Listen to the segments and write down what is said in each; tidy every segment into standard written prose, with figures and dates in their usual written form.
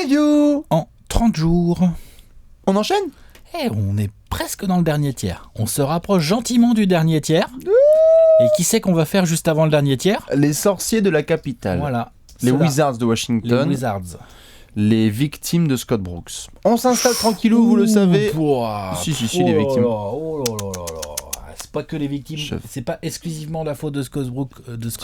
Preview En 30 jours. On enchaîne ? On est presque dans le dernier tiers. On se rapproche gentiment du dernier tiers. Et qui c'est qu'on va faire juste avant le dernier tiers ? Les sorciers de la capitale. Voilà. Les Ceux-là. Wizards de Washington. Les Wizards. Les victimes de Scott Brooks. On s'installe tranquillou, vous le savez. Si, les victimes. Oh là là là là. C'est pas que les victimes, c'est pas exclusivement la faute de Scott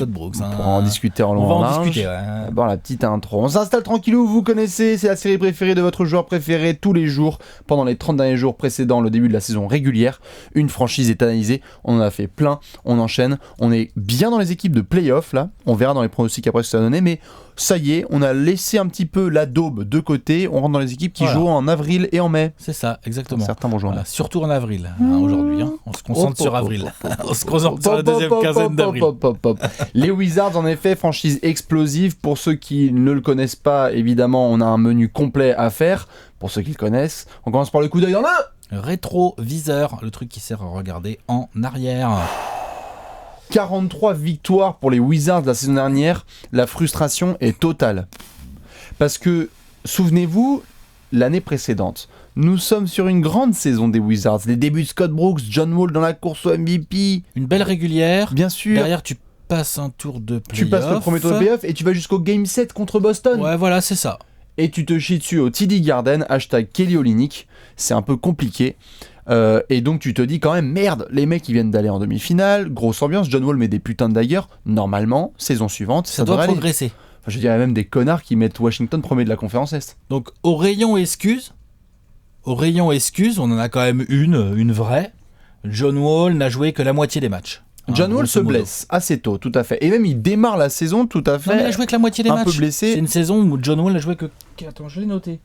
Brooks. On pourra en discuter en long On va en en large. discuter, ouais. D'abord la petite intro. On s'installe tranquillou, vous connaissez, c'est la série préférée de votre joueur préféré tous les jours. Pendant les 30 derniers jours précédant le début de la saison régulière, une franchise est analysée, on en a fait plein, on enchaîne. On est bien dans les équipes de play-off là, on verra dans les pronostics après ce que ça va donner, mais ça y est, on a laissé un petit peu la daube de côté, on rentre dans les équipes qui jouent en avril et en mai. C'est ça, exactement. Certains vont jouer. Voilà, surtout en avril, aujourd'hui. On se concentre sur avril. On se concentre sur la deuxième quinzaine d'avril. Les Wizards, en effet, franchise explosive. Pour ceux qui ne le connaissent pas, évidemment, on a un menu complet à faire. Pour ceux qui le connaissent, on commence par le coup d'œil dans le rétroviseur, le truc qui sert à regarder en arrière. 43 victoires pour les Wizards la saison dernière. La frustration est totale. Parce que, souvenez-vous, l'année précédente, nous sommes sur une grande saison des Wizards. Les débuts de Scott Brooks, John Wall dans la course au MVP. Une belle régulière. Bien sûr. Derrière, tu passes un tour de play-off. Tu passes le premier tour de play-off et tu vas jusqu'au Game 7 contre Boston. Ouais, voilà, c'est ça. Et tu te chies dessus au TD Garden, #Kelly Olynyk. C'est un peu compliqué. Et donc tu te dis quand même, merde, les mecs ils viennent d'aller en demi-finale, grosse ambiance, John Wall met des putains de daggers, normalement, saison suivante, ça doit progresser. Enfin, je dirais même des connards qui mettent Washington premier de la conférence Est. Donc au rayon excuses, on en a quand même une vraie. John Wall n'a joué que la moitié des matchs. John Wall se blesse assez tôt, tout à fait. Et même il démarre la saison tout à fait. Non, mais il a joué que la moitié des matchs. Un peu blessé. C'est une saison où John Wall n'a joué que... Attends, je l'ai noté.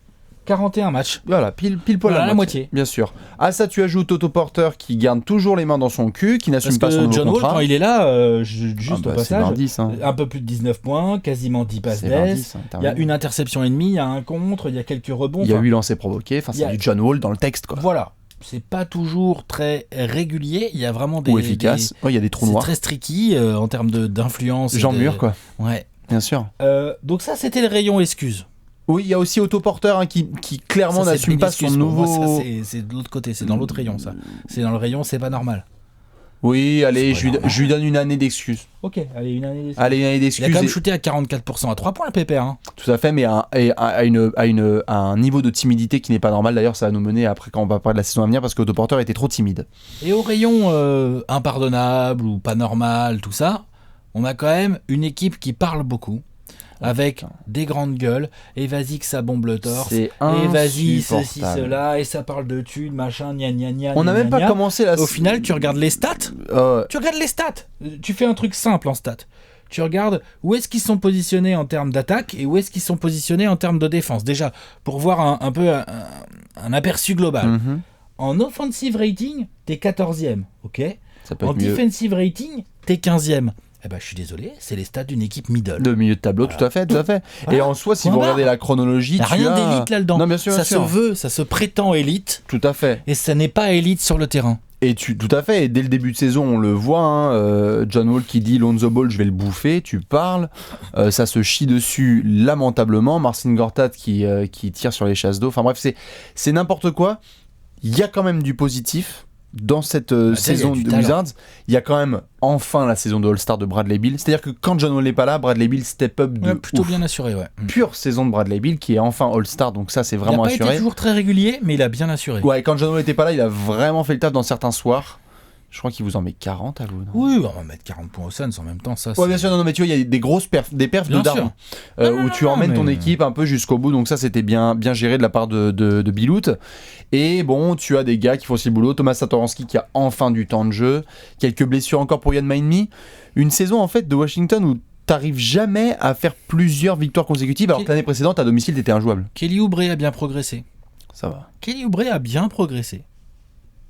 41 matchs. Voilà, pile poil la moitié. Bien sûr. À ça, tu ajoutes Otto Porter qui garde toujours les mains dans son cul, qui n'assume pas son nouveau John contrat. Wall, quand il est là, juste au passage, 20, hein. un peu plus de 19 points, quasiment 10 passes d'aise. Il y a une interception et demie, il y a un contre, il y a quelques rebonds. Il y a 8 lancers provoqués. Enfin, c'est du John Wall dans le texte, quoi. Voilà. C'est pas toujours très régulier. Il y a vraiment des... Ou efficace. Il y a des trous noirs. C'est très tricky en termes d'influence. Jean Mur, quoi. Ouais. Bien sûr. Donc ça, c'était le rayon excuses. Oui, il y a aussi Otto Porter qui clairement n'assume pas son nouveau... Moi, ça, c'est de l'autre côté, c'est dans l'autre rayon, ça. C'est dans le rayon, c'est pas normal. Oui, allez, je lui donne une année d'excuses. Ok, allez, une année d'excuses. Il a quand même shooté à 44% à 3 points, le pépère. Hein. Tout à fait, mais à un niveau de timidité qui n'est pas normal. D'ailleurs, ça va nous mener après quand on va parler de la saison à venir, parce que Otto Porter était trop timide. Et au rayon impardonnable ou pas normal, tout ça, on a quand même une équipe qui parle beaucoup. Avec des grandes gueules, et vas-y que ça bombe le torse, et vas-y ceci, cela, et ça parle de thunes, machin, gna gna gna. On n'a même pas commencé la... Au final, tu regardes les stats, tu fais un truc simple en stats. Tu regardes où est-ce qu'ils sont positionnés en termes d'attaque, et où est-ce qu'ils sont positionnés en termes de défense. Déjà, pour voir un peu un aperçu global. Mm-hmm. En offensive rating, t'es 14e, ok ? En defensive rating, t'es 15e. Eh ben, je suis désolé, c'est les stats d'une équipe middle. De milieu de tableau, tout à fait. Voilà. Et en soi, si vous regardez la chronologie, il n'y a rien d'élite là-dedans. Non, bien sûr, ça se prétend élite. Tout à fait. Et ça n'est pas élite sur le terrain. Tout à fait. Et dès le début de saison, on le voit. John Wall qui dit Lonzo Ball, je vais le bouffer. Tu parles. Ça se chie dessus lamentablement. Marcin Gortat qui tire sur les chasses d'eau. Enfin bref, c'est n'importe quoi. Il y a quand même du positif. Dans cette saison de Wizards, il y a quand même enfin la saison de All-Star de Bradley Beal. C'est-à-dire que quand John Wall n'est pas là, Bradley Beal step up de plutôt ouf. Bien assuré, ouais. Pure saison de Bradley Beal qui est enfin All-Star, donc ça c'est vraiment assuré. Il n'a pas été toujours très régulier, mais il a bien assuré. Ouais, quand John Wall n'était pas là, il a vraiment fait le taf dans certains soirs. Je crois qu'il vous en met 40 à vous. Non oui, on va mettre 40 points au Suns en même temps. Ça, ouais, bien sûr, non, mais tu vois, il y a des grosses perfs de daron où tu emmènes ton équipe un peu jusqu'au bout. Donc ça, c'était bien géré de la part de Bilout. Et bon, tu as des gars qui font aussi le boulot. Thomas Satoransky qui a enfin du temps de jeu. Quelques blessures encore pour Ian Mahinmi. Une saison en fait de Washington où t'arrives jamais à faire plusieurs victoires consécutives, alors que l'année précédente, à domicile, t'étais injouable. Kelly Oubre a bien progressé. Ça va. Kelly Oubre a bien progressé.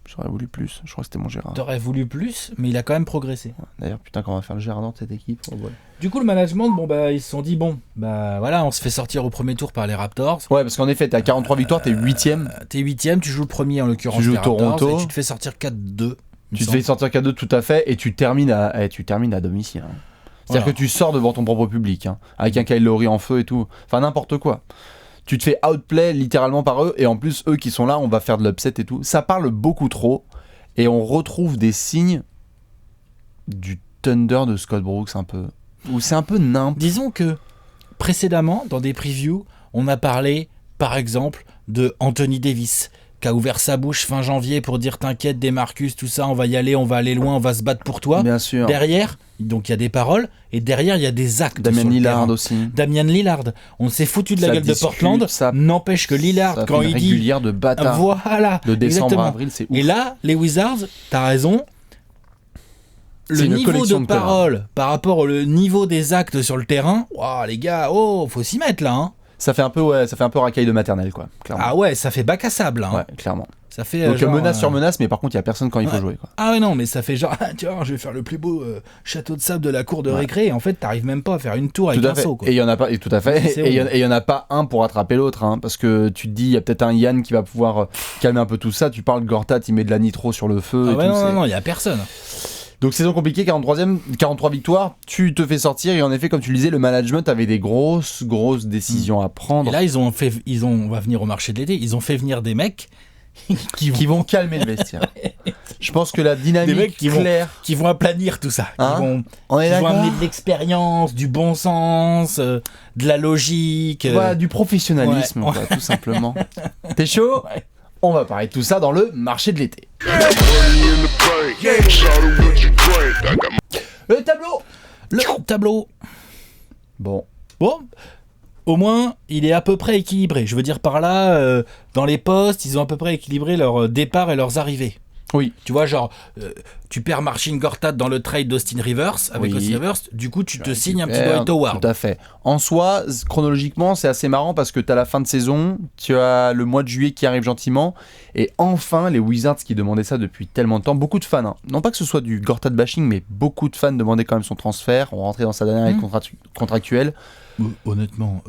J'aurais voulu plus, je crois que c'était mon Gérard. T'aurais voulu plus, mais il a quand même progressé. D'ailleurs, putain, quand on va faire le Gérard dans cette équipe. Oh, ouais. Du coup, le management, ils se sont dit, voilà, on se fait sortir au premier tour par les Raptors. Ouais, parce qu'en effet, t'as 43 victoires, t'es 8ème. T'es 8ème, tu joues le premier en l'occurrence. Tu joues Toronto. Et tu te fais sortir 4-2. Tu te fais sortir 4-2 tout à fait, et tu termines à domicile. Hein. C'est-à-dire que tu sors devant ton propre public, hein, avec un Kyle Lowry en feu et tout. Enfin, n'importe quoi. tu te fais outplay littéralement par eux, et en plus, eux qui sont là, on va faire de l'upset et tout. Ça parle beaucoup trop, et on retrouve des signes du Thunder de Scott Brooks un peu. Où c'est un peu nimp. Disons que précédemment, dans des previews, on a parlé, par exemple, de Anthony Davis, qui a ouvert sa bouche fin janvier pour dire t'inquiète, Demarcus, tout ça, on va y aller, on va aller loin, on va se battre pour toi. Bien sûr. Derrière, donc il y a des paroles, et derrière, il y a des actes. Damian Lillard aussi. Damian Lillard. On s'est foutu de la gueule de Portland. N'empêche que Lillard, quand il dit. Régulière de bâtard. Voilà. De décembre exactement. à avril, c'est ouf. Et là, les Wizards, t'as raison. Le niveau de parole par rapport au niveau des actes sur le terrain, wow, les gars, faut s'y mettre là. Hein. Ça fait un peu racaille de maternelle, quoi. Clairement. Ah ouais, ça fait bac à sable. Hein. Ouais, clairement. Ça fait, donc menace sur menace, mais par contre, il n'y a personne quand il faut jouer. Quoi. Ah ouais, non, mais ça fait genre, tu vois, je vais faire le plus beau château de sable de la cour de récré, et en fait, t'arrives même pas à faire une tour avec un saut. Quoi. Et il y en a pas, et tout à fait. Et il y en a pas un pour attraper l'autre, hein, parce que tu te dis, il y a peut-être un Yann qui va pouvoir calmer un peu tout ça. Tu parles Gortat, il met de la nitro sur le feu. Ah ouais, non, il y a personne. Donc saison compliquée, 43 victoires, tu te fais sortir, et en effet, comme tu le disais, le management avait des grosses décisions à prendre. Et là, on va venir au marché de l'été, ils ont fait venir des mecs qui vont calmer le vestiaire. Je pense que la dynamique des mecs qui vont aplanir tout ça, hein, qui vont amener de l'expérience, du bon sens, de la logique, voilà, du professionnalisme, quoi, tout simplement. T'es chaud? Ouais. On va parler de tout ça dans le marché de l'été. Le tableau. Bon, au moins, il est à peu près équilibré. Je veux dire par là, dans les postes, ils ont à peu près équilibré leurs départs et leurs arrivées. Oui. Tu vois, genre, tu perds Marcin Gortat dans le trade d'Austin Rivers, avec Austin Rivers, du coup, tu te signes un petit Dwight Howard. Tout à fait. En soi, chronologiquement, c'est assez marrant parce que tu as la fin de saison, tu as le mois de juillet qui arrive gentiment, et enfin, les Wizards qui demandaient ça depuis tellement de temps, beaucoup de fans, hein. Non pas que ce soit du Gortat bashing, mais beaucoup de fans demandaient quand même son transfert, on rentrait dans sa dernière année contractuelle. Honnêtement,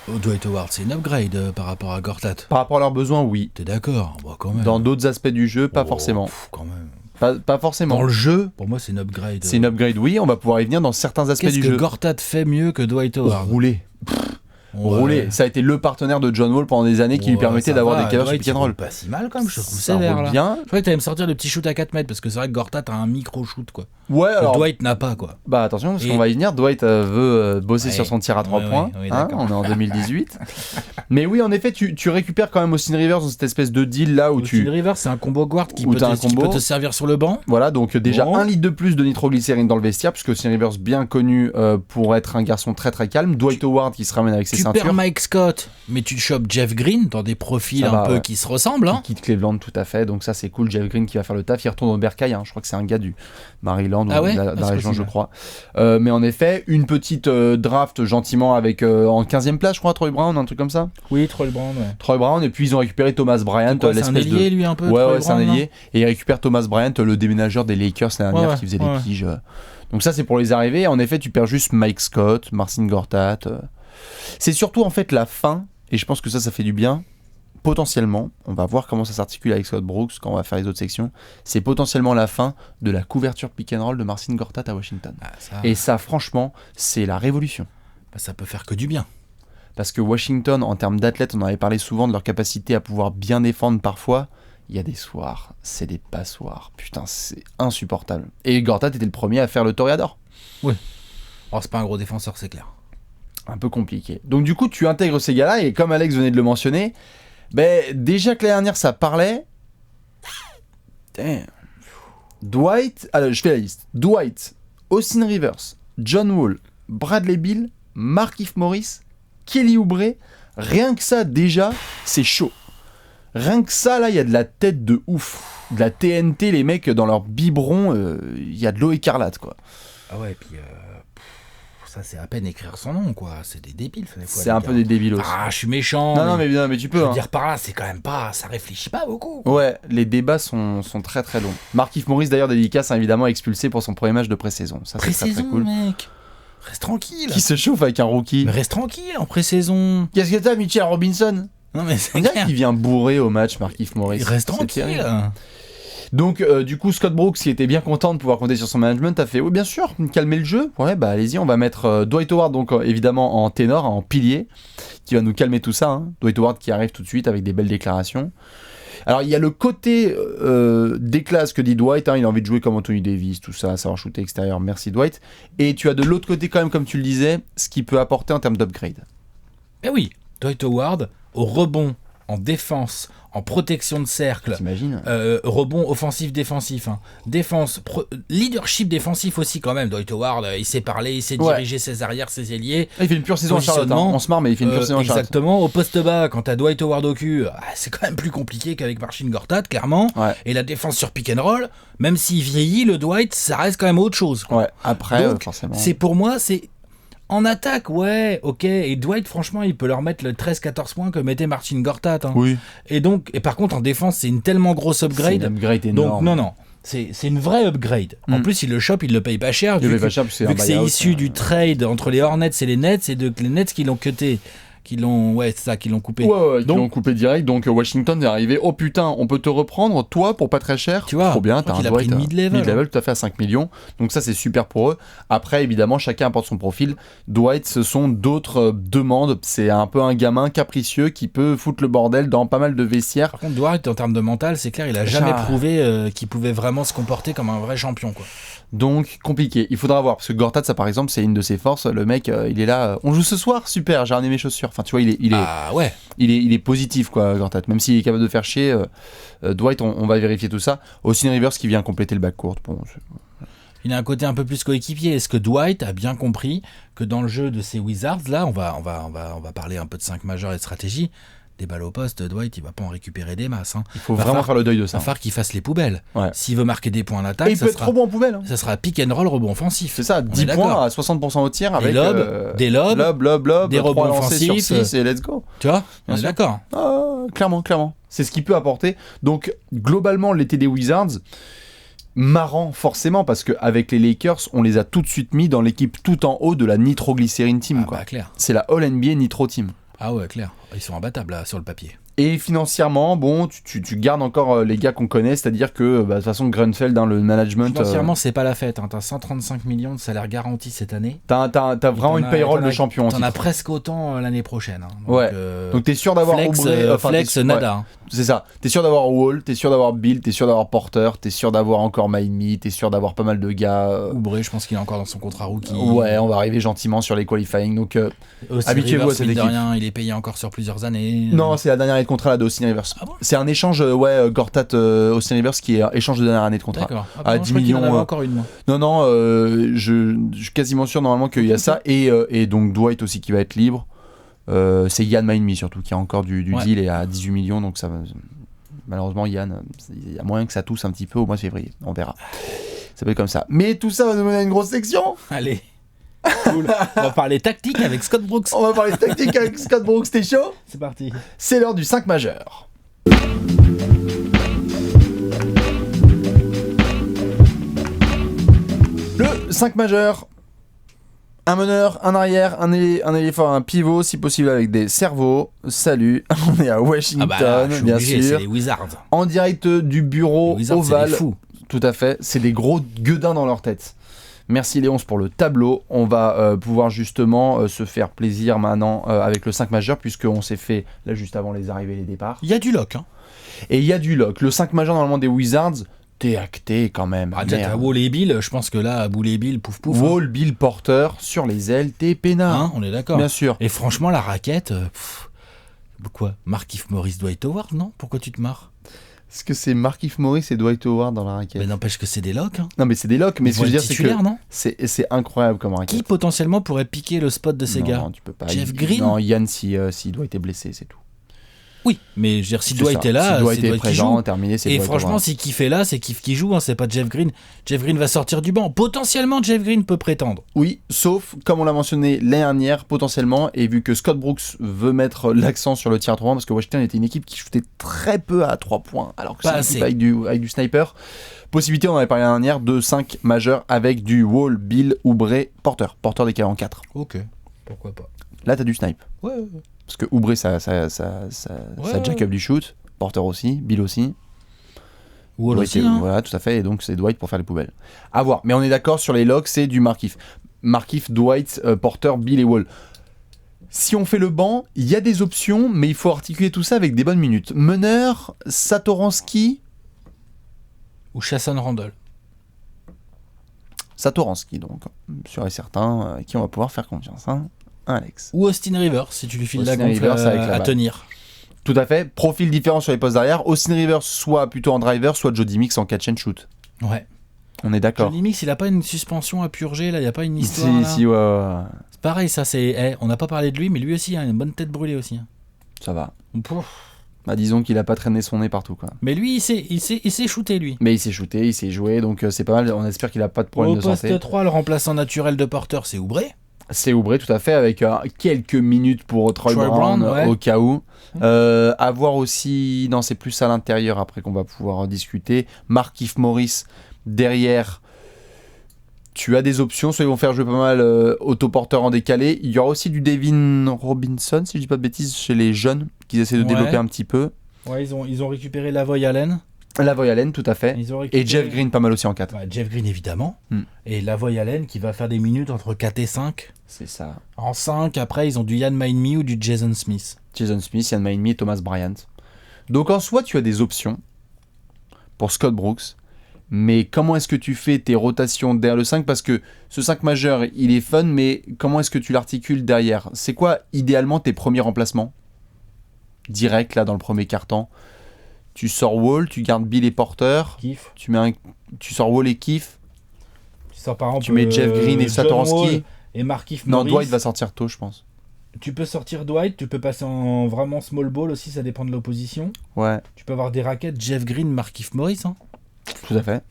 Dwight Howard, c'est une upgrade par rapport à Gortat. Par rapport à leurs besoins, oui. T'es d'accord? Bah, quand même. Dans d'autres aspects du jeu, pas forcément. Quand même. Pas forcément. Dans le jeu, pour moi, c'est une upgrade. C'est une upgrade, oui. On va pouvoir y venir dans certains aspects du jeu. Qu'est-ce que Gortat fait mieux que Dwight Howard? Rouler. Rouler. Ça a été le partenaire de John Wall pendant des années qui lui permettait d'avoir des cavers sur pick and roll. Pas si mal quand même, je trouve ça sévère roule là. Bien. Je croyais que t'allais me sortir le petit shoot à 4 mètres parce que c'est vrai que Gortat a un micro shoot quoi. Ouais, alors. Dwight n'a pas quoi. Bah attention parce qu'on va y venir. Dwight veut bosser sur son tir à 3 points. Hein, on est en 2018. Mais oui, en effet, tu récupères quand même Austin Rivers dans cette espèce de deal là où Austin Rivers, c'est un combo guard qui peut te servir sur le banc. Voilà, donc déjà 1 litre de plus de nitroglycérine dans le vestiaire puisque Austin Rivers bien connu pour être un garçon très très calme. Dwight Howard qui se ramène avec ses ceintures. Tu perds Mike Scott, mais tu chopes Jeff Green dans des profils un peu qui se ressemblent. Hein. Qui quitte Cleveland, tout à fait. Donc ça c'est cool. Jeff Green qui va faire le taf. Il retourne au Bercail. Hein. Je crois que c'est un gars du Maryland ou de la région, je crois. Mais en effet, une petite draft gentiment avec en 15e place, je crois, Troy Brown, un truc comme ça. Oui, Troy Brown. Ouais. Troy Brown. Et puis ils ont récupéré Thomas Bryant. C'est un ailier, lui, un peu. Ouais, c'est un ailier. Et ils récupèrent Thomas Bryant, le déménageur des Lakers l'année dernière qui faisait des piges. Donc ça c'est pour les arrivées. En effet, tu perds juste Mike Scott, Marcin Gortat. C'est surtout en fait la fin. Et je pense que ça fait du bien. Potentiellement, on va voir comment ça s'articule avec Scott Brooks quand on va faire les autres sections. C'est potentiellement la fin de la couverture pick and roll de Marcin Gortat à Washington. Et ça, franchement, c'est la révolution. Bah, ça peut faire que du bien. Parce que Washington, en termes d'athlètes, on avait parlé souvent de leur capacité à pouvoir bien défendre parfois. Il y a des soirs, c'est des passoires. Putain, c'est insupportable. Et Gortat était le premier à faire le toréador. Oui. Alors, c'est pas un gros défenseur, c'est clair. Un peu compliqué. Donc du coup, tu intègres ces gars-là, et comme Alex venait de le mentionner, déjà que l'année dernière, ça parlait... Damn. Dwight... Alors, je fais la liste. Dwight, Austin Rivers, John Wall, Bradley Beal, Markieff Morris, Kelly Oubre. Rien que ça, déjà, c'est chaud. Rien que ça, là, il y a de la tête de ouf. De la TNT, les mecs, dans leur biberon, il y a de l'eau écarlate, quoi. Ah ouais, et puis... Ça, c'est à peine écrire son nom, quoi. C'est des débiles. C'est un peu des débiles aussi. Ah, je suis méchant. Non, mais tu peux. Je veux dire par là, c'est quand même pas... Ça réfléchit pas beaucoup. Ouais, les débats sont très très longs. Markieff Morris, d'ailleurs, dédicace, évidemment, expulsé pour son premier match de pré-saison. Ça, c'est très très cool. Mec. Reste tranquille. Qui se chauffe avec un rookie. Mais reste tranquille, en pré-saison. Qu'est-ce que t'as, Mitchell Robinson? Non, mais c'est clair qu'il vient bourré au match, Markieff Morris. Reste tranquille. Donc du coup Scott Brooks, qui était bien content de pouvoir compter sur son management, a fait oui bien sûr, calmer le jeu. Ouais bah allez-y, on va mettre Dwight Howard donc évidemment en ténor, en pilier, qui va nous calmer tout ça. Dwight Howard qui arrive tout de suite avec des belles déclarations. Alors il y a le côté déclasse que dit Dwight, il a envie de jouer comme Anthony Davis, tout ça, savoir shooter extérieur, merci Dwight. Et tu as de l'autre côté quand même, comme tu le disais, ce qu'il peut apporter en termes d'upgrade. Eh oui, Dwight Howard au rebond, en défense, en protection de cercle, rebond offensif-défensif, défense, leadership défensif aussi quand même. Dwight Howard, il sait parler, il sait diriger ses arrières, ses ailiers. Il fait une pure saison à Charlotte, on se marre mais il fait une pure saison à Charlotte. Exactement, au poste bas, quand t'as Dwight Howard au cul, c'est quand même plus compliqué qu'avec Marcin Gortat, clairement. Ouais. Et la défense sur pick and roll, même s'il vieillit, le Dwight, ça reste quand même autre chose. Ouais, après, donc, forcément. C'est pour moi, c'est... En attaque, ouais, ok. Et Dwight, franchement, il peut leur mettre le 13-14 points que mettait Marcin Gortat. Oui. Et par contre, en défense, c'est une tellement grosse upgrade. C'est une upgrade énorme. Donc, non. C'est une vraie upgrade. En plus, il le chope, il le paye pas cher. Vu que c'est issu du trade entre les Hornets et les Nets, c'est les Nets qui l'ont cuté. Qui l'ont coupé. Ouais, qui l'ont coupé direct. Donc Washington est arrivé. Oh putain, on peut te reprendre, toi, pour pas très cher. Tu vois, trop bien, t'as un Dwight mid-level tout à fait à 5 millions. Donc ça, c'est super pour eux. Après, évidemment, chacun apporte son profil. Dwight, ce sont d'autres demandes. C'est un peu un gamin capricieux qui peut foutre le bordel dans pas mal de vestiaires. Par contre, Dwight, en termes de mental, c'est clair, il a jamais prouvé qu'il pouvait vraiment se comporter comme un vrai champion, quoi. Donc compliqué, il faudra voir parce que Gortat, ça par exemple, c'est une de ses forces. Le mec, il est là, on joue ce soir, super, j'ai ramené mes chaussures. Enfin, tu vois, il est positif quoi, Gortat. Même s'il est capable de faire chier, Dwight, on va vérifier tout ça. Austin Rivers qui vient compléter le backcourt. Bon, il a un côté un peu plus coéquipier. Est-ce que Dwight a bien compris que dans le jeu de ces Wizards, là, on va parler un peu de 5 majeurs et de stratégie. Des balles au poste, Dwight, il va pas en récupérer des masses. Il faut vraiment faire le deuil de ça. Il va falloir qu'il fasse les poubelles. Ouais. S'il veut marquer des points en attaque, il peut être trop bon en poubelle. Ça sera pick and roll, rebond offensif. C'est ça, 10 points à 60% au tir avec des lobes, des rebonds offensifs sur 6 et let's go. Tu vois, on est d'accord. Clairement. C'est ce qu'il peut apporter. Donc, globalement, l'été des Wizards, marrant forcément, parce qu'avec les Lakers, on les a tout de suite mis dans l'équipe tout en haut de la nitroglycérine team. Bah, clair. C'est la All-NBA Nitro Team. Ah ouais, clair. Ils sont imbattables là, sur le papier. Et financièrement, bon, tu gardes encore les gars qu'on connaît, c'est-à-dire que de toute façon, Grunfeld, le management. Financièrement, c'est pas la fête. T'as 135 millions de salaire garanti cette année. T'as vraiment une payroll de champion. T'en as presque autant l'année prochaine. Donc t'es sûr d'avoir Flex, nada. Ouais. C'est ça. T'es sûr d'avoir Wall, t'es sûr d'avoir Bill, t'es sûr d'avoir Porter, t'es sûr d'avoir encore Miami, t'es sûr d'avoir pas mal de gars. Oubre, je pense qu'il est encore dans son contrat rookie. Ouais, on va arriver gentiment sur les qualifying. Donc habituez-vous à cette équipe. Rien, il est payé encore sur plusieurs années. Non, c'est la dernière année de contrat là d'Austin Rivers. Ah bon, c'est un échange, Gortat, Austin Rivers qui est échange de dernière année de contrat. D'accord. À 10 millions. Encore une, moi. Non, je suis quasiment sûr normalement qu'il y a ça. Et donc Dwight aussi qui va être libre. C'est Yann Miami surtout qui a encore du deal et à 18 millions. Donc ça, malheureusement, Yann, il y a moyen que ça tousse un petit peu au mois de février. On verra. Ça peut être comme ça. Mais tout ça va nous mener à une grosse section. Allez. Cool. On va parler tactique avec Scott Brooks. On va parler tactique avec Scott Brooks, t'es chaud ? C'est parti. C'est l'heure du 5 majeur. Le 5 majeur. Un meneur, un arrière, un éléphant, un pivot, si possible avec des cerveaux. Salut, on est à Washington, bien sûr. C'est les Wizards. En direct du bureau ovale. C'est des fous. Tout à fait, c'est des gros gueudins dans leur tête. Merci Léonce pour le tableau. On va pouvoir justement se faire plaisir maintenant avec le 5 majeur, puisqu'on s'est fait, là juste avant les arrivées et les départs. Il y a du lock. Et il y a du lock. Le 5 majeur normalement des Wizards, t'es acté quand même. T'as Wall et Bill, je pense que là, Wall et Bill, pouf pouf. Wall, Bill, Porter, sur les ailes, t'es peinard. On est d'accord. Bien sûr. Et franchement, la raquette, quoi, Markieff Morris, Dwight Howard, non ? Pourquoi tu te marres ? Est-ce que c'est Markieff Morris et Dwight Howard dans la raquette ? Mais n'empêche que c'est des locks. Non mais c'est des locks, mais ce que je veux dire c'est que non c'est incroyable comme raquette. Qui potentiellement pourrait piquer le spot de ces gars ? Non, tu peux pas. Jeff Green ? Non, Yann si Dwight est blessé, c'est tout. Oui, mais je veux dire, si Dwight est là, si Dwight est présent, joue. Terminé, c'est et Dwight franchement, Howard. si Kiff est là, c'est Kiff qui joue, c'est pas Jeff Green. Jeff Green va sortir du banc. Potentiellement, Jeff Green peut prétendre. Oui, sauf, comme on l'a mentionné l'année dernière, potentiellement, et vu que Scott Brooks veut mettre l'accent sur le tir à 3 points, parce que Washington était une équipe qui shootait très peu à 3 points, alors que c'est une équipe avec du sniper. Possibilité, on en avait parlé l'année dernière, de 5 majeurs avec du Wall, Bill, Oubre, Porter. Porter décalé en 4. Ok, pourquoi pas. Là, t'as du snipe. Ouais. Parce que Oubre, ça jack up du shoot. Porter aussi, Bill aussi. Wall aussi, hein. Voilà, tout à fait. Et donc, c'est Dwight pour faire les poubelles. À voir. Mais on est d'accord sur les locks, c'est du Markieff. Markieff, Dwight, Porter, Bill et Wall. Si on fait le banc, il y a des options, mais il faut articuler tout ça avec des bonnes minutes. Meneur, Satoransky ou Chasson Randle. Satoransky, donc, sûr et certain, qui on va pouvoir faire confiance, hein, Alex. Ou Austin Rivers, si tu lui files Austin la gonfle à tenir. Tout à fait. Profil différent sur les postes d'arrière. Austin Rivers, soit plutôt en driver, soit Jody Mix en catch and shoot. Ouais. On est d'accord. Jody Mix, il a pas une suspension à purger, là, il n'y a pas une histoire. Si, ouais. C'est pareil, ça, c'est. On n'a pas parlé de lui, mais lui aussi, a une bonne tête brûlée aussi. Hein. Ça va. Pouf. Bah, disons qu'il a pas traîné son nez partout, quoi. Mais lui, il s'est shooté, lui. Mais il s'est shooté, il s'est joué, donc c'est pas mal. On espère qu'il a pas de problème de santé. Au poste 3, le remplaçant naturel de Porter, c'est Oubre. C'est Oubre, tout à fait, avec quelques minutes pour Troy Brown, ouais. au cas où. À voir aussi, non, c'est plus à l'intérieur après qu'on va pouvoir discuter. Markieff Morris derrière. Tu as des options, soit ils vont faire jouer pas mal autoporteur en décalé. Il y aura aussi du Devin Robinson, si je dis pas de bêtises, chez les jeunes, qu'ils essaient de développer un petit peu. Ouais, ils ont récupéré Lavoy Allen. Lavoy Allen, tout à fait. Et Jeff Green, pas mal aussi en 4. Ouais, Jeff Green, évidemment. Et Lavoy Allen, qui va faire des minutes entre 4 et 5. C'est ça. En 5, après, ils ont du Ian Mahinmi ou du Jason Smith. Jason Smith, Ian Mahinmi et Thomas Bryant. Donc en soi, tu as des options pour Scott Brooks. Mais comment est-ce que tu fais tes rotations derrière le 5 ? Parce que ce 5 majeur, il est fun, mais comment est-ce que tu l'articules derrière ? C'est quoi, idéalement, tes premiers remplacements ? Direct, là, dans le premier quart-temps. Tu sors Wall, tu gardes Bill et Porter. Kiff. Tu sors Wall et Kiff. Tu sors par exemple. Tu mets Jeff Green et Satoransky. Et Markieff Morris. Non, Dwight va sortir tôt, je pense. Tu peux sortir Dwight, tu peux passer en vraiment small ball aussi, ça dépend de l'opposition. Ouais. Tu peux avoir des raquettes Jeff Green, Markieff Morris. Hein. Tout à fait.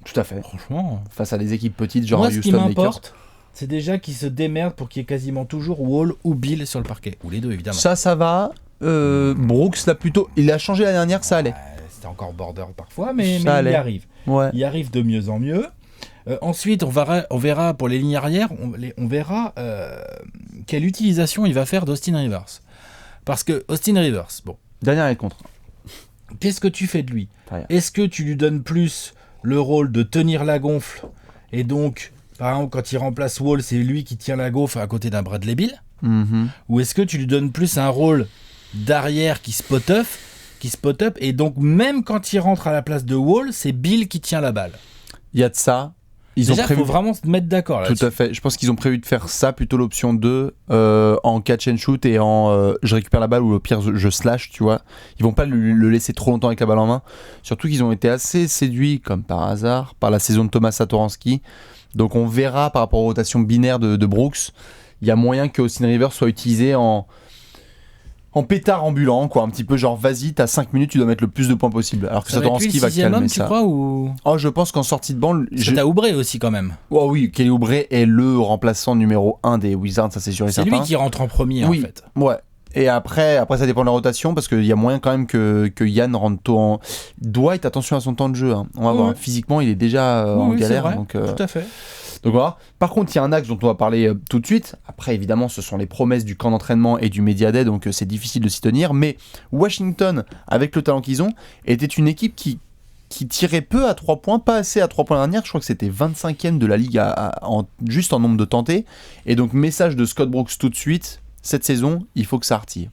Tout à fait. Franchement. Face à des équipes petites, genre moi, Houston ce qui m'importe, Lakers. c'est déjà qu'ils se démerdent pour qu'il y ait quasiment toujours Wall ou Bill sur le parquet. Ou les deux, évidemment. Ça va. Brooks, là, plutôt. Il a changé la dernière, ça allait. C'était encore border parfois, mais il y arrive. Ouais. Il arrive de mieux en mieux. Ensuite, on verra pour les lignes arrière, on verra quelle utilisation il va faire d'Austin Rivers. Parce que Austin Rivers, bon. Dernière et contre. Qu'est-ce que tu fais de lui ? Est-ce que tu lui donnes plus le rôle de tenir la gonfle et donc, par exemple, quand il remplace Wall, c'est lui qui tient la gonfle à côté d'un Bradley Beal ? Ou est-ce que tu lui donnes plus un rôle d'arrière qui spot up et donc même quand il rentre à la place de Wall, c'est Bill qui tient la balle ? Il y a de ça. Il faut vraiment se mettre d'accord là-dessus. Tout à fait. Je pense qu'ils ont prévu de faire ça, plutôt l'option 2, en catch and shoot et en je récupère la balle ou au pire je slash, tu vois. Ils vont pas le laisser trop longtemps avec la balle en main. Surtout qu'ils ont été assez séduits, comme par hasard, par la saison de Thomas Satoransky. Donc on verra par rapport aux rotations binaires de Brooks. Il y a moyen que Austin Rivers soit utilisé en pétard ambulant, quoi, un petit peu genre vas-y, t'as 5 minutes, tu dois mettre le plus de points possible. Alors que Satoransky va calmer homme, ça. Tu crois, ou... Oh, je pense qu'en sortie de banc. T'as Oubre aussi quand même. Oh oui, Kelly Oubre est le remplaçant numéro 1 des Wizards, ça c'est sûr et certain. C'est lui qui rentre en premier en fait. Ouais. Et après ça dépend de la rotation parce qu'il y a moyen quand même que Yann rentre tôt en. Dwight, attention à son temps de jeu. Hein. On va voir. Physiquement, il est déjà en galère. Vrai. Donc, tout à fait. Donc voilà. Par contre, il y a un axe dont on va parler tout de suite. Après, évidemment, ce sont les promesses du camp d'entraînement et du Media Day, donc c'est difficile de s'y tenir. Mais Washington, avec le talent qu'ils ont, était une équipe qui tirait peu à 3 points, pas assez à 3 points dernière. Je crois que c'était 25e de la ligue juste en nombre de tentés. Et donc, message de Scott Brooks tout de suite, cette saison, il faut que ça artille.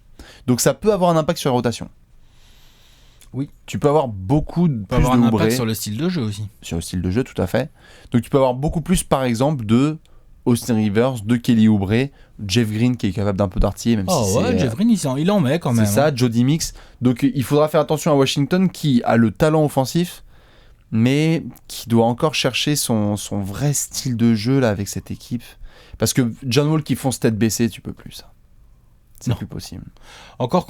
Donc ça peut avoir un impact sur la rotation. Oui. Tu peux avoir beaucoup plus de un Oubre. impact sur le style de jeu aussi. Sur le style de jeu, tout à fait. Donc tu peux avoir beaucoup plus, par exemple, de Austin Rivers, de Kelly Oubre, Jeff Green qui est capable d'un peu d'artiller, même si c'est... Jeff Green, il en met quand même. C'est ça, Jody Mix. Donc il faudra faire attention à Washington qui a le talent offensif, mais qui doit encore chercher son vrai style de jeu là avec cette équipe. Parce que John Wall qui fonce tête baissée, tu peux plus ça. C'est plus possible. Encore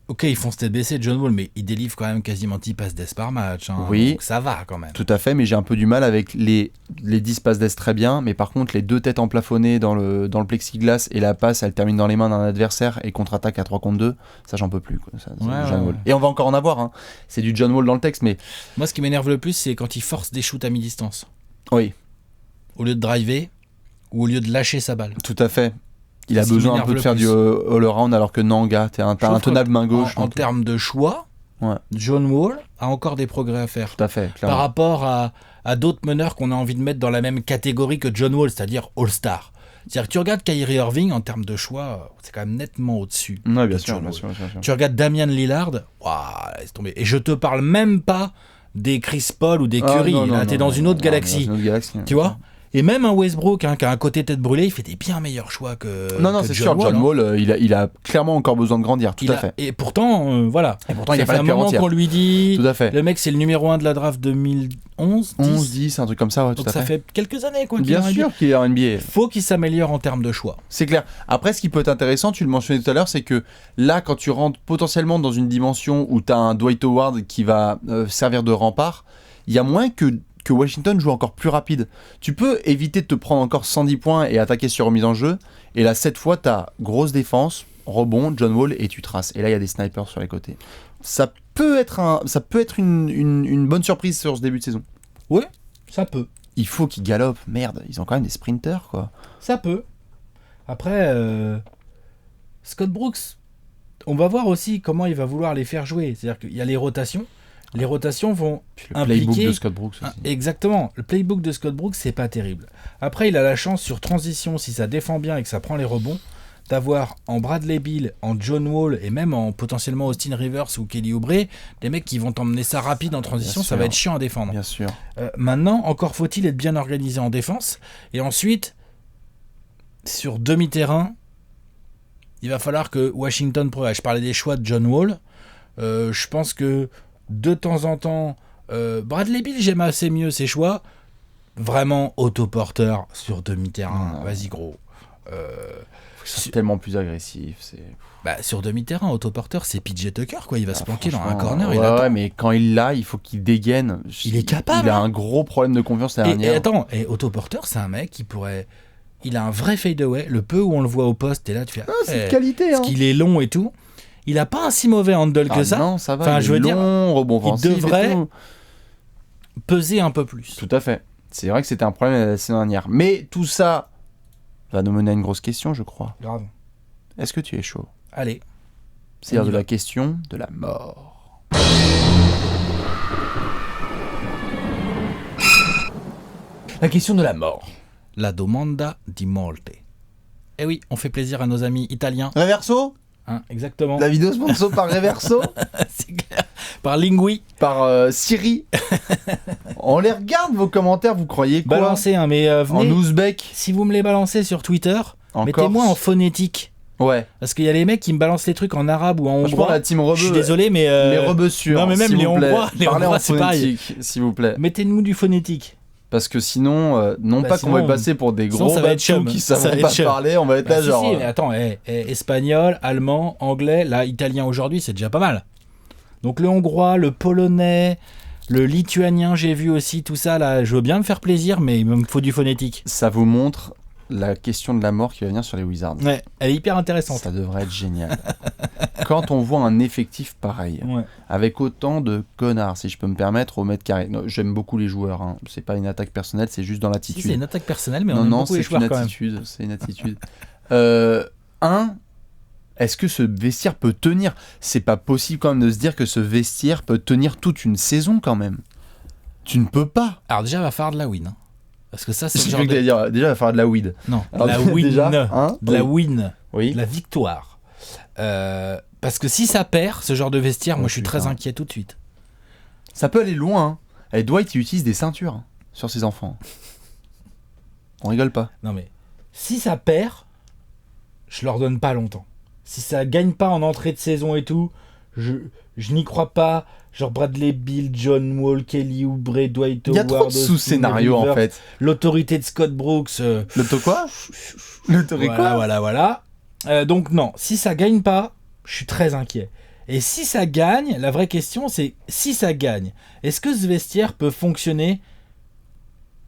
Ok, ils font tête baissée, John Wall, mais ils délivrent quand même quasiment 10 passes d'ess par match. Hein, oui. Donc ça va quand même. Tout à fait, mais j'ai un peu du mal avec les 10 passes d'ess très bien, mais par contre, les 2 têtes emplafonnées dans le plexiglas et la passe, elle termine dans les mains d'un adversaire et contre-attaque à 3 contre 2, ça j'en peux plus. Quoi. Ça, John Wall. Et on va encore en avoir, hein. C'est du John Wall dans le texte, mais... Moi, ce qui m'énerve le plus, c'est quand il force des shoots à mi-distance. Oui. Au lieu de driver, ou au lieu de lâcher sa balle. Tout à fait. Il a besoin un peu de faire du all-around alors que non, gars, t'es intenable main gauche. En termes de choix, Ouais. John Wall a encore des progrès à faire. Tout à fait, Par clairement. rapport à d'autres meneurs qu'on a envie de mettre dans la même catégorie que John Wall, c'est-à-dire All-Star. C'est-à-dire que tu regardes Kyrie Irving en termes de choix, c'est quand même nettement au-dessus. Ouais, de bien sûr, John bien Wall. sûr, bien sûr. Tu regardes Damian Lillard, waouh, laisse tomber. Et je te parle même pas des Chris Paul ou des Curry. Là, t'es dans une autre galaxie. Tu vois ? Et même un Westbrook qui a un côté tête brûlée, il fait des bien meilleurs choix que Non, que c'est John sûr, Wall. John Wall, il a clairement encore besoin de grandir, tout à fait. Et pourtant, voilà. Et pourtant, il ça a pas fait la un pierre moment entière. qu'on lui dit, Tout à fait. le mec c'est le numéro 1 de la draft 2011, 11, 10, un truc comme ça, ouais, tout donc à ça fait quelques années quoi. Bien sûr qu'il est en NBA. Faut qu'il s'améliore en termes de choix. C'est clair. Après, ce qui peut être intéressant, tu le mentionnais tout à l'heure, c'est que là, quand tu rentres potentiellement dans une dimension où tu as un Dwight Howard qui va servir de rempart, il y a moins que Washington joue encore plus rapide. Tu peux éviter de te prendre encore 110 points et attaquer sur remise en jeu. Et là, cette fois, tu as grosse défense, rebond, John Wall et tu traces. Et là, il y a des snipers sur les côtés. Ça peut être une bonne surprise sur ce début de saison. Oui, ça peut. Il faut qu'ils galopent. Merde, ils ont quand même des sprinters, quoi. Ça peut. Après, Scott Brooks, on va voir aussi comment il va vouloir les faire jouer. C'est-à-dire qu'il y a les rotations. Les rotations vont Puis le playbook de Scott Brooks aussi. Exactement. Le playbook de Scott Brooks, c'est pas terrible. Après, il a la chance sur transition, si ça défend bien et que ça prend les rebonds, d'avoir en Bradley Beal, en John Wall et même en potentiellement Austin Rivers ou Kelly Oubre, des mecs qui vont t'emmener ça rapide en transition, ça va être chiant à défendre. Bien sûr. Maintenant, encore faut-il être bien organisé en défense. Et ensuite, sur demi-terrain, il va falloir que Washington progresse. Je parlais des choix de John Wall. Je pense que de temps en temps, Bradley Beal, j'aime assez mieux ses choix. Vraiment autoporteur sur demi-terrain. Vas-y, gros. C'est tellement plus agressif. Sur demi-terrain, autoporteur, c'est PJ Tucker, quoi. Il va se planquer dans un franchement, corner. Ouais, mais quand il l'a, il faut qu'il dégaine. Il est capable. Il a un gros problème de confiance l'année dernière. Et attends, autoporteur, c'est un mec qui pourrait. Il a un vrai fadeaway. Le peu où on le voit au poste, et là, tu fais. C'est de qualité, parce qu'il est long et tout. Il a pas un si mauvais handle que ça. Non, ça va. Enfin, il je veux est dire, long, rebond offensif il devrait et tout. peser un peu plus. Tout à fait. C'est vrai que c'était un problème la saison dernière. Mais tout ça va nous mener à une grosse question, je crois. Grave. Est-ce que tu es chaud ? Allez. C'est-à-dire de la question de la mort. La question de la mort. La domanda di morte. Eh oui, on fait plaisir à nos amis italiens. Reverso ? Exactement. La vidéo sponsor par Reverso ? C'est clair. Par Lingui. Par Siri. On les regarde vos commentaires, vous croyez quoi ? Balancez, mais venez. En ouzbek. Si vous me les balancez sur Twitter, mettez-moi en phonétique. Ouais. Parce qu'il y a les mecs qui me balancent les trucs en arabe ou en hongrois. Je prends la team rebeu. Je suis désolé, mais. Les rebeux sûrs. Non, mais même les hongrois, parlez en c'est pareil. phonétique, s'il vous plaît. Mettez-nous du phonétique. Parce que sinon, pas qu'on va y passer pour des gros ça va être chum. qui savent pas parler, on va être là genre. Si, mais attends, espagnol, allemand, anglais, là, italien aujourd'hui, c'est déjà pas mal. Donc le hongrois, le polonais, le lituanien, j'ai vu aussi, tout ça, là, je veux bien me faire plaisir, mais il me faut du phonétique. Ça vous montre la question de la mort qui va venir sur les Wizards. Ouais, elle est hyper intéressante. Ça devrait être génial. Quand on voit un effectif pareil, avec autant de connards, si je peux me permettre, au mètre carré. Non, j'aime beaucoup les joueurs, hein. C'est pas une attaque personnelle, c'est juste dans l'attitude. Si, c'est une attaque personnelle, mais on aime beaucoup les joueurs quand même. C'est une attitude. Est-ce que ce vestiaire peut tenir ? C'est pas possible quand même de se dire que ce vestiaire peut tenir toute une saison quand même. Tu ne peux pas. Alors déjà, il va falloir de la win. Parce que ça, c'est le Je genre veux dire, déjà, il va falloir de la weed. Non, Alors, la win. déjà, de la win. Oui. De la victoire. Parce que si ça perd, ce genre de vestiaire, moi je suis très inquiet tout de suite. Ça peut aller loin. Hein. Et Dwight, il utilise des ceintures sur ses enfants. On rigole pas. Non mais, si ça perd, je leur donne pas longtemps. Si ça gagne pas en entrée de saison et tout, je n'y crois pas. Genre Bradley Beal, John Wall, Kelly Oubre, Dwight Howard. Il y a trop de sous-scénarios en fait. L'autorité de Scott Brooks. L'auto quoi ? L'autorité quoi ? Voilà. Donc non, si ça gagne pas, je suis très inquiet. Et si ça gagne, la vraie question c'est, si ça gagne, est-ce que ce vestiaire peut fonctionner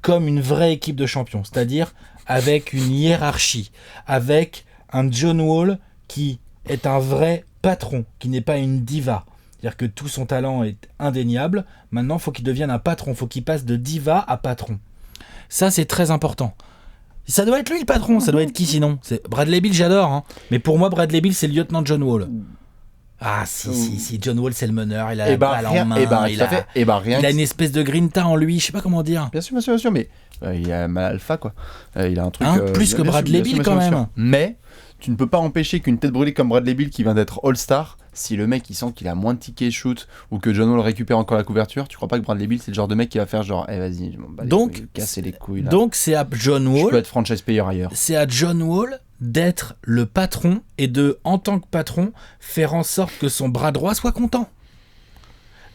comme une vraie équipe de champions ? C'est-à-dire avec une hiérarchie, avec un John Wall qui est un vrai patron, qui n'est pas une diva. C'est-à-dire que tout son talent est indéniable. Maintenant, il faut qu'il devienne un patron. Il faut qu'il passe de diva à patron. Ça, c'est très important. Ça doit être lui le patron. Ça doit être qui sinon ? C'est Bradley Beal, j'adore. Hein. Mais pour moi, Bradley Beal, c'est le lieutenant John Wall. Ah si, John Wall c'est le meneur, il a la balle en main, il a une espèce de grinta en lui, je sais pas comment dire. Bien sûr, mais il a mal alpha quoi. Il a un truc plus que Bradley Beal quand même. Mais tu ne peux pas empêcher qu'une tête brûlée comme Bradley Beal qui vient d'être All-Star, si le mec il sent qu'il a moins de tickets shoot ou que John Wall récupère encore la couverture, tu crois pas que Bradley Beal c'est le genre de mec qui va faire genre vas-y, je m'en bats les couilles, casser les couilles là. Donc c'est à John Wall. Je peux être franchise player ailleurs. C'est à John Wall d'être le patron et de, en tant que patron, faire en sorte que son bras droit soit content.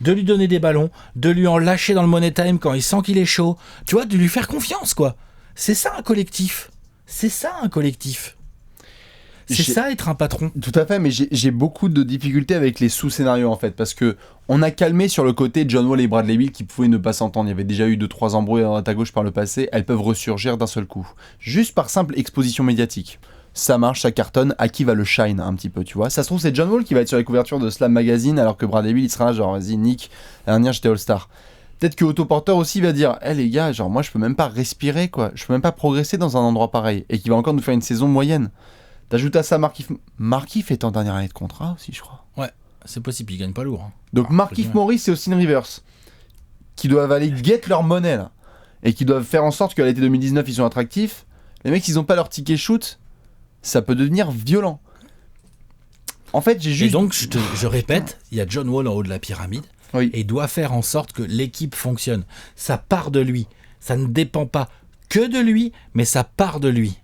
De lui donner des ballons, de lui en lâcher dans le money time quand il sent qu'il est chaud. Tu vois, de lui faire confiance, quoi. C'est ça un collectif. C'est ça être un patron. Tout à fait, mais j'ai beaucoup de difficultés avec les sous-scénarios en fait, parce que on a calmé sur le côté John Wall et Bradley Beal qui pouvaient ne pas s'entendre. Il y avait déjà eu 2-3 embrouilles à droite à gauche par le passé, elles peuvent ressurgir d'un seul coup. Juste par simple exposition médiatique. Ça marche, ça cartonne, à qui va le shine un petit peu, tu vois. Ça se trouve, c'est John Wall qui va être sur les couvertures de Slam Magazine, alors que Bradley Beal, il sera là, genre, vas-y, Nick, la dernière, j'étais All-Star. Peut-être que Otto Porter aussi va dire, les gars, genre, moi, je peux même pas respirer, quoi. Je peux même pas progresser dans un endroit pareil. Et qui va encore nous faire une saison moyenne. T'ajoutes à ça Markieff est en dernière année de contrat aussi, je crois. Ouais, c'est possible, il gagne pas lourd. Donc Markieff Morris et Austin Rivers, qui doivent aller get leur monnaie, là. Et qui doivent faire en sorte qu'à l'été 2019, ils sont attractifs. Les mecs, ils ont pas leur ticket shoot. Ça peut devenir violent. En fait, j'ai juste... Et donc, je répète, il y a John Wall en haut de la pyramide, oui. Et il doit faire en sorte que l'équipe fonctionne. Ça part de lui. Ça ne dépend pas que de lui, mais ça part de lui.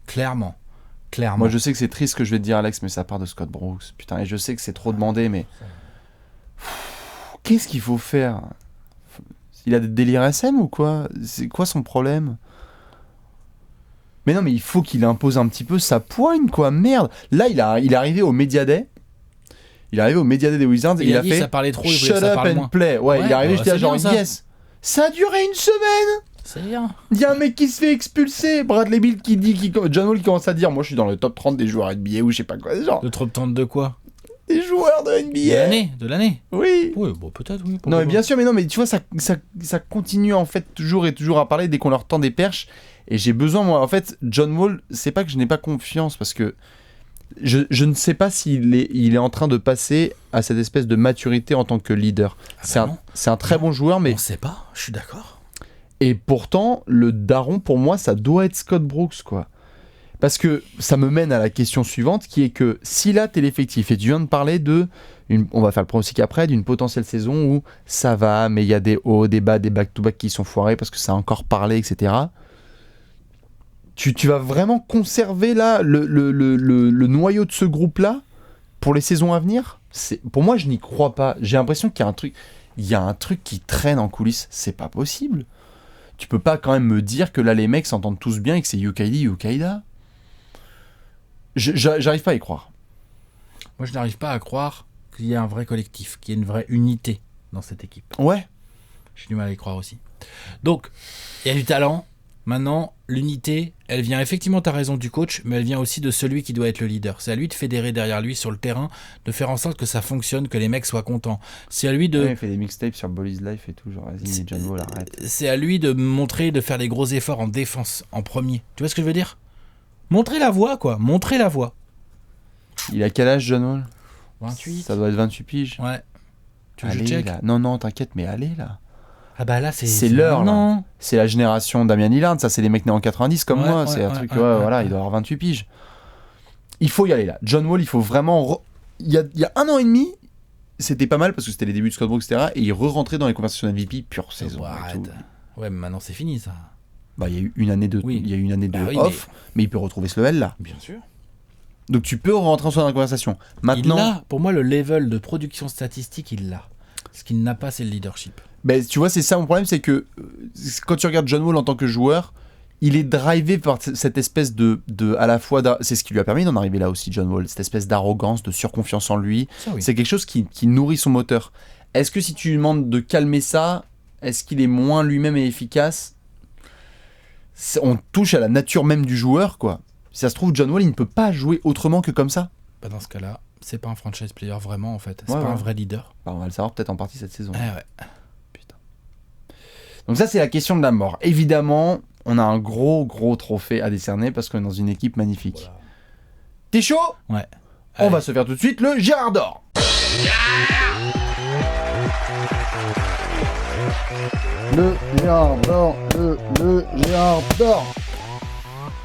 Clairement. Moi, je sais que c'est triste ce que je vais te dire, Alex, mais ça part de Scott Brooks. Putain, et je sais que c'est trop demandé, mais... Qu'est-ce qu'il faut faire ? Il a des délires SM ou quoi ? C'est quoi son problème ? Mais non, mais il faut qu'il impose un petit peu sa poigne, quoi. Merde. Là, il est arrivé au Media Day. Il est arrivé au Media Day des Wizards et il a fait ça parlait trop, shut up and play. Ouais, il est arrivé, j'étais genre yes. Ça a duré une semaine. C'est bien. Il y a un mec qui se fait expulser. Bradley Beal qui dit, John Wall qui commence à dire, moi je suis dans le top 30 des joueurs NBA ou je sais pas quoi. Genre. Le top 30 de quoi ? Des joueurs de NBA. De l'année. Oui. Oui, bon peut-être oui. Non mais bien sûr, mais tu vois ça continue en fait toujours à parler dès qu'on leur tend des perches. Et j'ai besoin, moi, en fait, John Wall, c'est pas que je n'ai pas confiance, parce que je ne sais pas s'il est en train de passer à cette espèce de maturité en tant que leader. C'est un très bon joueur, mais... On sait pas, je suis d'accord. Et pourtant, le daron, pour moi, ça doit être Scott Brooks, quoi. Parce que ça me mène à la question suivante, qui est que si là, t'es l'effectif, et tu viens de parler on va faire le pronostic après, d'une potentielle saison où ça va, mais il y a des hauts, des bas, des back-to-back qui sont foirés, parce que ça a encore parlé, etc., Tu vas vraiment conserver là le noyau de ce groupe-là pour les saisons à venir ? Pour moi, je n'y crois pas. J'ai l'impression qu'il y a un truc qui traîne en coulisses. C'est pas possible. Tu peux pas quand même me dire que là, les mecs s'entendent tous bien et que c'est Yukaida. J'arrive pas à y croire. Moi, je n'arrive pas à croire qu'il y ait un vrai collectif, qu'il y ait une vraie unité dans cette équipe. Ouais. J'ai du mal à y croire aussi. Donc, il y a du talent. Maintenant, l'unité, elle vient effectivement, tu as raison, du coach, mais elle vient aussi de celui qui doit être le leader. C'est à lui de fédérer derrière lui sur le terrain, de faire en sorte que ça fonctionne, que les mecs soient contents. C'est à lui de... Ouais, il fait des mixtapes sur Bolly's Life et tout, genre vas-y, John Wall, arrête. C'est à lui de montrer, de faire des gros efforts en défense, en premier. Tu vois ce que je veux dire ? Montrer la voie, quoi. Montrer la voie. Il a quel âge, John Wall ? 28. Ça doit être 28 piges. Ouais. Tu veux allez, que je check là. Non, t'inquiète, mais allez, là. Ah bah là, c'est l'heure, là. C'est la génération Damian Lillard, ça, c'est les mecs nés en 90 comme moi. C'est un truc, voilà, il doit avoir 28 piges. Il faut y aller, là. John Wall, il faut vraiment... Il y a un an et demi, c'était pas mal parce que c'était les débuts de Scott Brooks, etc. Et il re-rentrait dans les conversations MVP, pure saison. Et tout. Ouais, mais maintenant, c'est fini, ça. Bah, il y a eu une année de, off, mais il peut retrouver ce level, là. Bien sûr. Donc tu peux rentrer dans la conversation. Maintenant, il a, pour moi, le level de production statistique, il l'a. Ce qu'il n'a pas, c'est le leadership. Ben, tu vois, c'est ça mon problème, c'est que quand tu regardes John Wall en tant que joueur, il est drivé par cette espèce de à la fois, c'est ce qui lui a permis d'en arriver là aussi, John Wall, cette espèce d'arrogance, de surconfiance en lui. Ça, oui. C'est quelque chose qui nourrit son moteur. Est-ce que si tu lui demandes de calmer ça, est-ce qu'il est moins lui-même et efficace ? On touche à la nature même du joueur, quoi. Si ça se trouve, John Wall, il ne peut pas jouer autrement que comme ça. Bah dans ce cas-là, c'est pas un franchise player vraiment, en fait. C'est pas un vrai leader. Bah, on va le savoir peut-être en partie cette saison. Ouais. Putain. Donc ça, c'est la question de la mort. Évidemment, on a un gros trophée à décerner parce qu'on est dans une équipe magnifique. Voilà. T'es chaud ? Ouais. On va se faire tout de suite le Gérard d'Or. Le géant d'or, le géant d'or.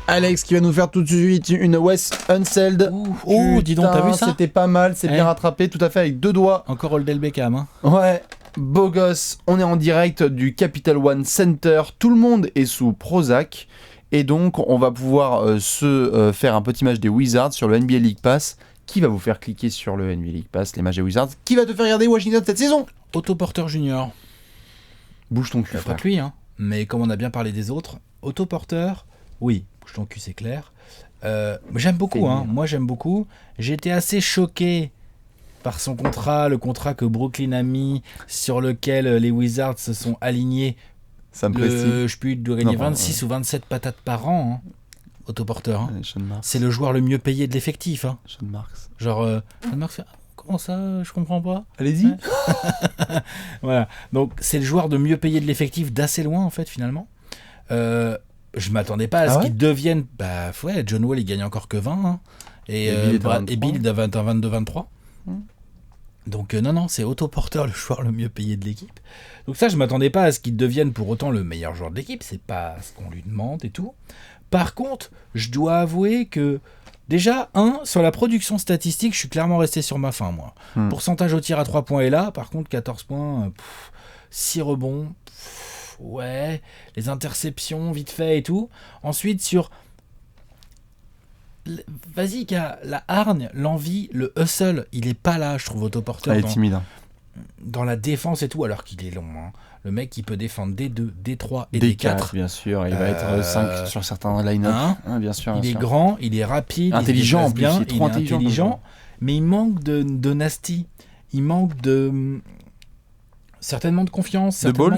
Alex qui va nous faire tout de suite une West Unseld. Dis donc, t'as vu ça? C'était pas mal, c'est bien rattrapé, tout à fait avec 2 doigts. Encore Odell Beckham, hein. Ouais, beau gosse. On est en direct du Capital One Center. Tout le monde est sous Prozac. Et donc, on va pouvoir faire un petit match des Wizards sur le NBA League Pass. Qui va vous faire cliquer sur le NBA League Pass, les matchs des Wizards? Qui va te faire regarder Washington cette saison? Otto Porter Jr. Bouge ton cul, frère. Pas que lui, hein. Mais comme on a bien parlé des autres, Otto Porter, oui, bouge ton cul, c'est clair. J'aime beaucoup, hein. Moi, j'aime beaucoup. J'étais assez choqué par son contrat, le contrat que Brooklyn a mis, sur lequel les Wizards se sont alignés. Ça me précise. Je peux doit gagner 26 ou 27 patates par an, hein. Otto Porter, hein. C'est le joueur le mieux payé de l'effectif, hein. Sean Marks. Genre, Sean Marks fait... Comment ça? Je comprends pas. Allez-y. Ouais. Voilà. Donc, c'est le joueur de mieux payé de l'effectif d'assez loin, en fait, finalement. Je m'attendais pas à ce qu'il devienne... Bah, ouais, John Wall, il gagne encore que 20. Hein. Et Bill, il a 22-23. Donc, non, c'est Otto Porter, le joueur le mieux payé de l'équipe. Donc ça, je m'attendais pas à ce qu'il devienne pour autant le meilleur joueur de l'équipe. C'est pas ce qu'on lui demande et tout. Par contre, je dois avouer que... Déjà, sur la production statistique, je suis clairement resté sur ma faim, moi. Pourcentage au tir à 3 points est là, par contre, 14 points, 6 rebonds, ouais, les interceptions, vite fait et tout. Ensuite, sur... Vas-y, gars, la hargne, l'envie, le hustle, il est pas là, je trouve, Otto Porter. Il est timide. Dans la défense et tout, alors qu'il est long, hein. Le mec, il peut défendre D2, D3 et D4, bien sûr. Il va être 5 sur certains line-up. Bien sûr. Il est grand, il est rapide, intelligent, il est trop intelligent, mais il manque de nasty. Il manque certainement de confiance. Certainement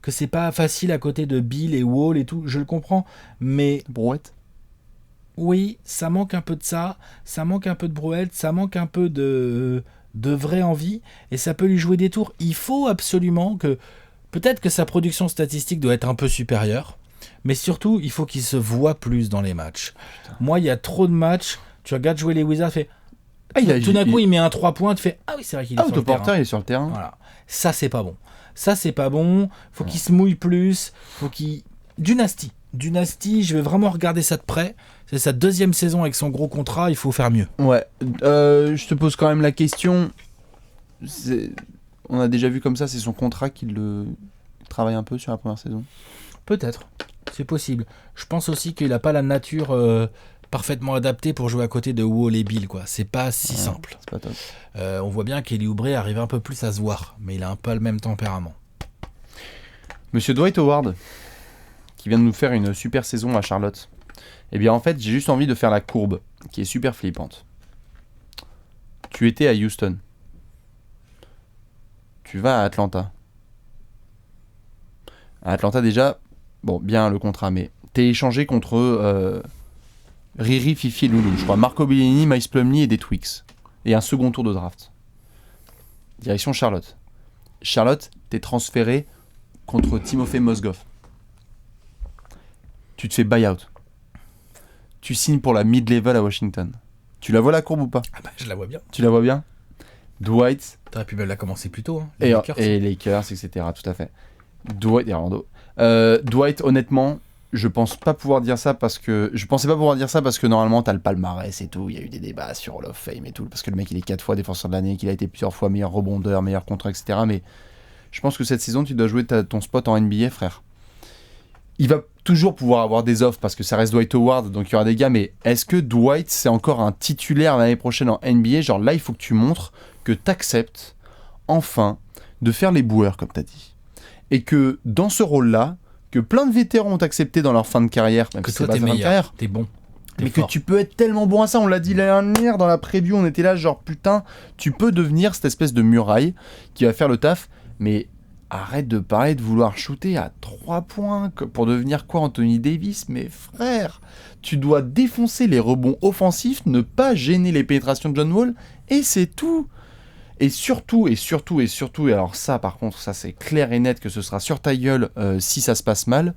que c'est pas facile à côté de Bill et Wall et tout. Je le comprends, mais... Brouette. Oui, ça manque un peu de ça. Ça manque un peu de brouette. Ça manque un peu de vraie envie. Et ça peut lui jouer des tours. Il faut absolument que... Peut-être que sa production statistique doit être un peu supérieure, mais surtout, il faut qu'il se voit plus dans les matchs. Putain. Moi, il y a trop de matchs, tu regardes jouer les Wizards, tout d'un coup, il met un 3 points, tu fais « Ah oui, c'est vrai qu'il est sur le terrain. » il est sur le terrain. Voilà. Ça, c'est pas bon. Faut qu'il se mouille plus, Dynasty, je vais vraiment regarder ça de près. C'est sa 2e saison avec son gros contrat, il faut faire mieux. Ouais, je te pose quand même la question... On a déjà vu comme ça, c'est son contrat qui le travaille un peu sur la première saison. Peut-être, c'est possible. Je pense aussi qu'il n'a pas la nature parfaitement adaptée pour jouer à côté de Wall et Bill, quoi. C'est pas si simple. C'est pas top. On voit bien qu'Eli Oubre arrive un peu plus à se voir, mais il a un peu le même tempérament. Monsieur Dwight Howard, qui vient de nous faire une super saison à Charlotte. Eh bien, en fait, j'ai juste envie de faire la courbe, qui est super flippante. Tu étais à Houston. Tu vas à Atlanta. À Atlanta, déjà, bon, bien le contrat, mais t'es échangé contre Riri, Fifi et Loulou, je crois. Marco Bellini, Miles Plumlee et des Twix. Et un second tour de draft. Direction Charlotte. Charlotte, t'es transféré contre Timofey Mozgov. Tu te fais buy-out. Tu signes pour la mid-level à Washington. Tu la vois la courbe ou pas? Ah bah, je la vois bien. Tu la vois bien? Dwight. T'aurais pu même la commencer plus tôt. Hein, et Lakers, etc. Tout à fait. Dwight et Orlando. Dwight, honnêtement, je pensais pas pouvoir dire ça parce que normalement t'as le palmarès et tout. Il y a eu des débats sur Hall of Fame et tout. Parce que le mec il est 4 fois défenseur de l'année, qu'il a été plusieurs fois meilleur rebondeur, meilleur contrat, etc. Mais je pense que cette saison tu dois jouer ton spot en NBA, frère. Il va toujours pouvoir avoir des offres parce que ça reste Dwight Howard, donc il y aura des gars, mais est-ce que Dwight c'est encore un titulaire l'année prochaine en NBA? Genre là il faut que tu montres que t'acceptes enfin de faire les boueurs comme t'as dit. Et que dans ce rôle-là, que plein de vétérans ont accepté dans leur fin de carrière, même que si toi t'es meilleur, t'es bon. Mais fort. Que tu peux être tellement bon à ça, on l'a dit l'année dernière dans la preview, on était là genre putain, tu peux devenir cette espèce de muraille qui va faire le taf, mais arrête de parler de vouloir shooter à 3 points pour devenir quoi, Anthony Davis? Mais frère, tu dois défoncer les rebonds offensifs, ne pas gêner les pénétrations de John Wall, et c'est tout. Et surtout, et alors ça par contre, ça c'est clair et net que ce sera sur ta gueule si ça se passe mal,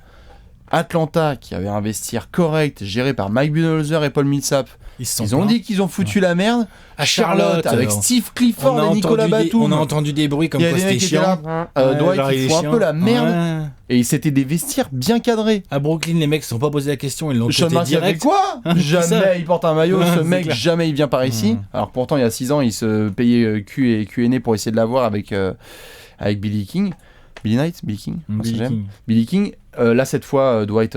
Atlanta, qui avait un vestiaire correct, géré par Mike Budenholzer et Paul Millsap, ils ont dit qu'ils ont foutu la merde. À Charlotte, avec Steve Clifford et Nicolas Batum. On a entendu des bruits comme quoi c'était chiant. Dwight, il fout un peu la merde. Ouais. Et c'était des vestiaires bien cadrés. À Brooklyn, les mecs se sont pas posé la question, ils l'ont jeté direct. Quoi jamais il porte un maillot, ce mec, clair. Jamais il vient par ici. Alors pourtant, il y a 6 ans, il se payait cul et Q&A pour essayer de l'avoir avec Billy King. Billy Knight, Billy King. Là, cette fois, Dwight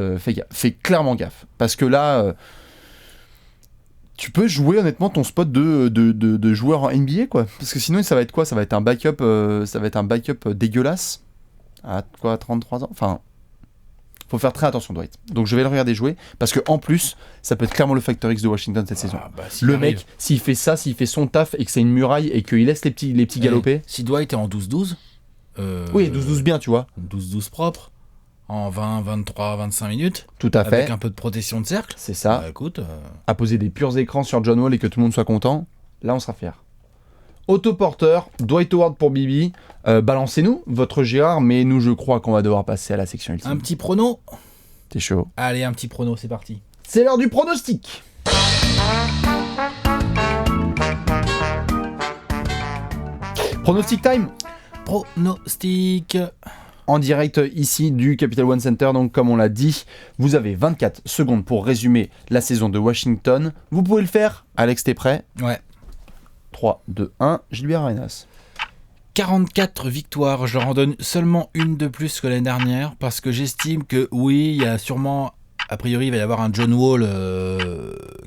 fait clairement gaffe. Parce que là... tu peux jouer honnêtement ton spot de joueur en NBA, quoi. Parce que sinon, ça va être quoi ? Ça va être un backup dégueulasse à quoi, 33 ans. Enfin, faut faire très attention, Dwight. Donc je vais le regarder jouer parce que en plus, ça peut être clairement le facteur X de Washington cette saison. Le mec, s'il fait ça, s'il fait son taf et que c'est une muraille et qu'il laisse les petits galoper. Si Dwight est en 12-12. Oui, 12-12 bien, tu vois. 12-12 propre. En 20, 23, 25 minutes. Tout à fait. Avec un peu de protection de cercle. C'est ça. Bah, écoute. À poser des purs écrans sur John Wall et que tout le monde soit content. Là, on sera fiers. Autoporteur, Dwight Howard pour Bibi. Balancez-nous votre Gérard, mais nous, je crois qu'on va devoir passer à la section ultime. Un petit prono. T'es chaud. Allez, un petit prono, c'est parti. C'est l'heure du pronostic. Pronostic time. Pronostic. En direct ici du Capital One Center, donc comme on l'a dit, vous avez 24 secondes pour résumer la saison de Washington. Vous pouvez le faire, Alex, t'es prêt ? Ouais. 3, 2, 1, Gilbert Arenas. 44 victoires, je leur en donne seulement une de plus que l'année dernière, parce que j'estime que oui, il y a sûrement, a priori, il va y avoir un John Wall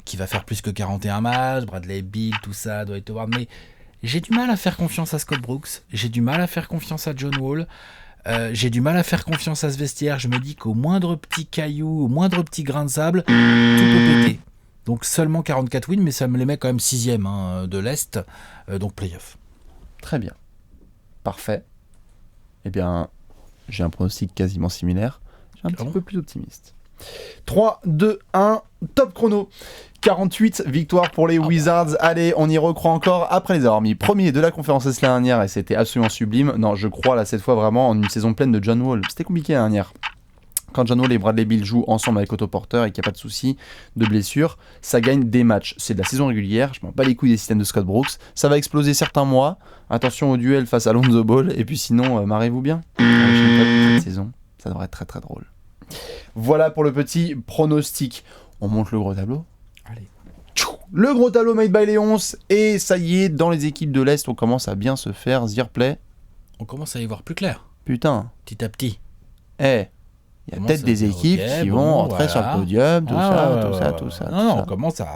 qui va faire plus que 41 matchs, Bradley Beal, tout ça, doit être Howard, mais j'ai du mal à faire confiance à Scott Brooks, j'ai du mal à faire confiance à John Wall. J'ai du mal à faire confiance à ce vestiaire. Je me dis qu'au moindre petit caillou, au moindre petit grain de sable, tout peut péter. Donc seulement 44 wins, mais ça me les met quand même 6e de l'Est, donc play-off. Très bien. Parfait. Eh bien, j'ai un pronostic quasiment similaire. J'ai un petit peu plus optimiste. 3, 2, 1, top chrono. 48 victoires pour les Wizards. Allez, on y recroit encore après les avoir mis premier de la conférence Est l'année dernière et c'était absolument sublime. Non, je crois là cette fois vraiment en une saison pleine de John Wall. C'était compliqué l'année dernière. Quand John Wall et Bradley Beal jouent ensemble avec Otto Porter et qu'il n'y a pas de souci de blessure, ça gagne des matchs. C'est de la saison régulière, je m'en bats les couilles des systèmes de Scott Brooks. Ça va exploser certains mois. Attention au duel face à Lonzo Ball. Et puis sinon, marrez-vous bien. Cette saison, ça devrait être très très drôle. Voilà pour le petit pronostic. On monte le gros tableau. Allez. Le gros tableau made by Léonce. Et ça y est, dans les équipes de l'Est, on commence à bien se faire Zirplay. On commence à y voir plus clair. Putain. Petit à petit. Il y a peut-être des équipes qui vont rentrer sur le podium, tout ça. Non, on commence à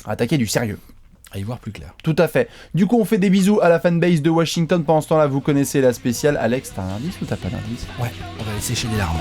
attaquer du sérieux. À y voir plus clair. Tout à fait. Du coup, on fait des bisous à la fanbase de Washington. Pendant ce temps-là, vous connaissez la spéciale. Alex, t'as un indice ou t'as pas d'indice ? Ouais, on va aller sécher des larmes.